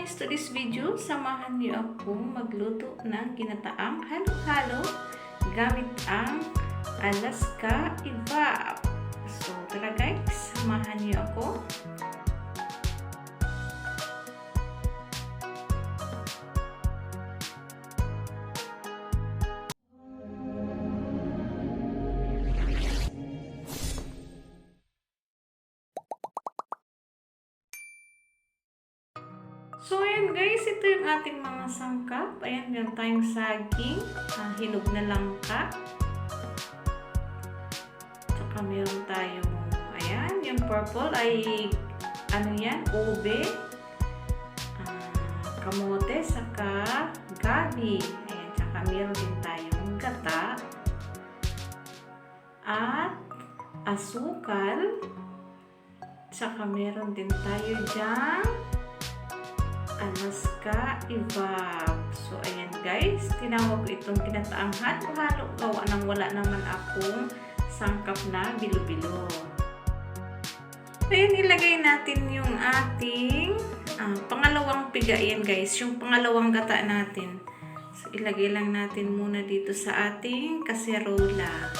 guys, to this video, samahan niyo ako magluto ng ginataang halo-halo gamit ang Alaska Evap. So tara guys, samahan niyo ako. So, ayan guys, ito yung ating mga sangkap. Ayan, meron tayong saging, hinog na langka. Tsaka meron tayong, ayan, yung purple ay, ano yan, ube, kamote, saka gabi. Ayan, tsaka meron din tayong gata, at asukal, tsaka meron din tayo dyan Alaska Evap. So, ayan guys, tinawag ko itong ginataang halo-halo. Gawa nang wala naman akong sangkap na bilo-bilo. So, ayan, ilagay natin yung ating pangalawang piga. Ayan guys, yung pangalawang gata natin. So, ilagay lang natin muna dito sa ating kaserola.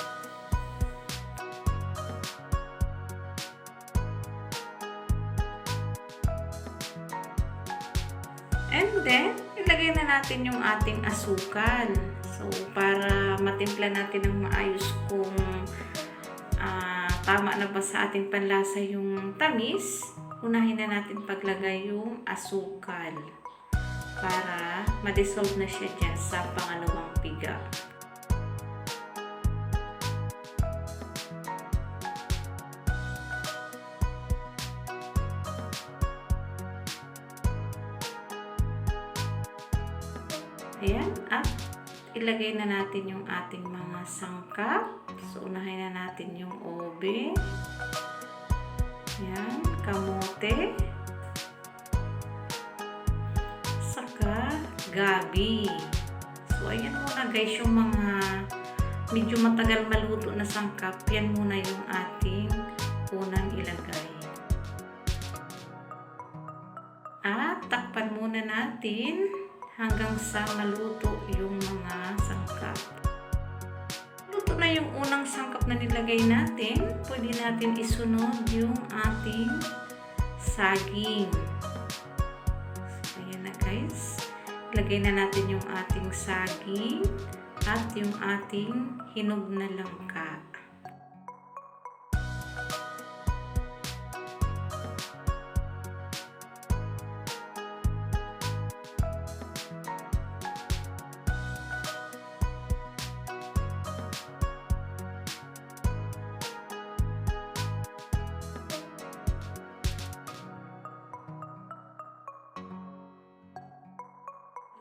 And then, ilagay na natin yung ating asukal. So, para matimpla natin ng maayos kung tama na ba sa ating panlasa yung tamis, unahin na natin paglagay yung asukal para ma-dissolve na siya dyan sa pangalawang piga. Ayan, at ilagay na natin yung ating mga sangkap. So, unahin na natin yung ube. Ayan, kamote. Saka gabi. So, ayan muna guys, yung mga medyo matagal maluto na sangkap. Yan muna yung ating unang ilagay. At takpan muna natin hanggang sa maluto yung mga sangkap. Luto na yung unang sangkap na nilagay natin. Pwede natin isunod yung ating saging. So, ayan na guys. Ilagay na natin yung ating saging at yung ating hinog na langka.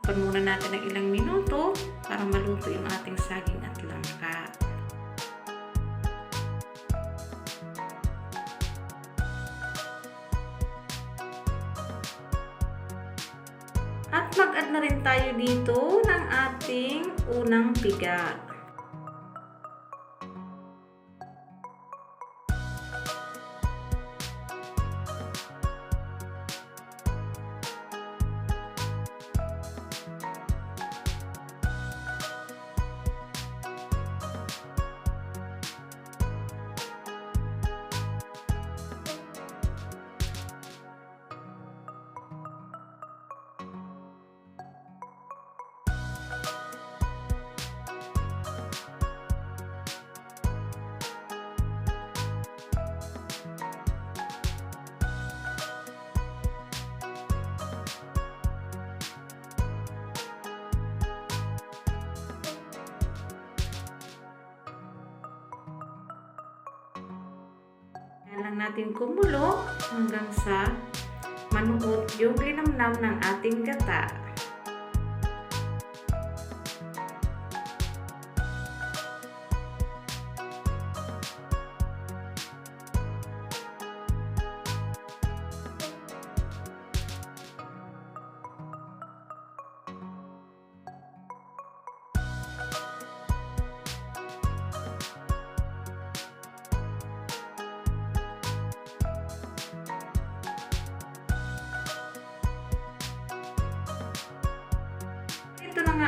Takpan muna natin ng ilang minuto para maluto yung ating saging at langka. At mag-add na rin tayo dito ng ating unang piga. Lang natin kumulo hanggang sa manuot yung linamnam ng ating gata.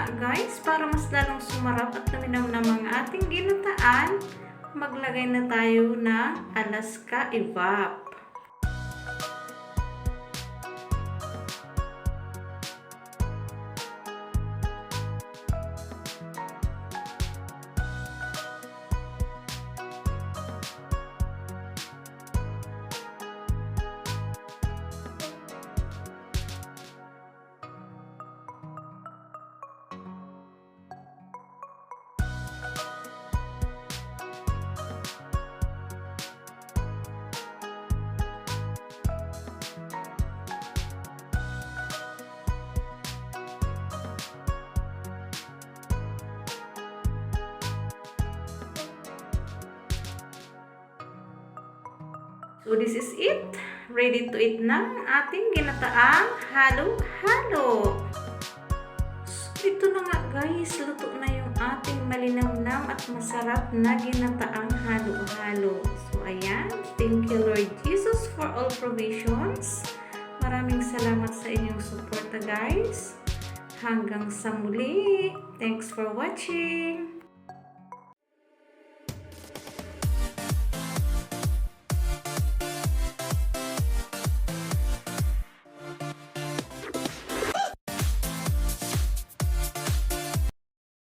nga guys, para mas lalong sumarap at luminamnam ang ating ginataan, maglagay na tayo ng Alaska Evap. So this is it. Ready to eat na ang ating ginataang halo-halo. So ito na nga guys, luto na yung ating malinamnam at masarap na ginataang halo-halo. So ayan, thank you Lord Jesus for all provisions. Maraming salamat sa inyong suporta guys. Hanggang sa muli. Thanks for watching.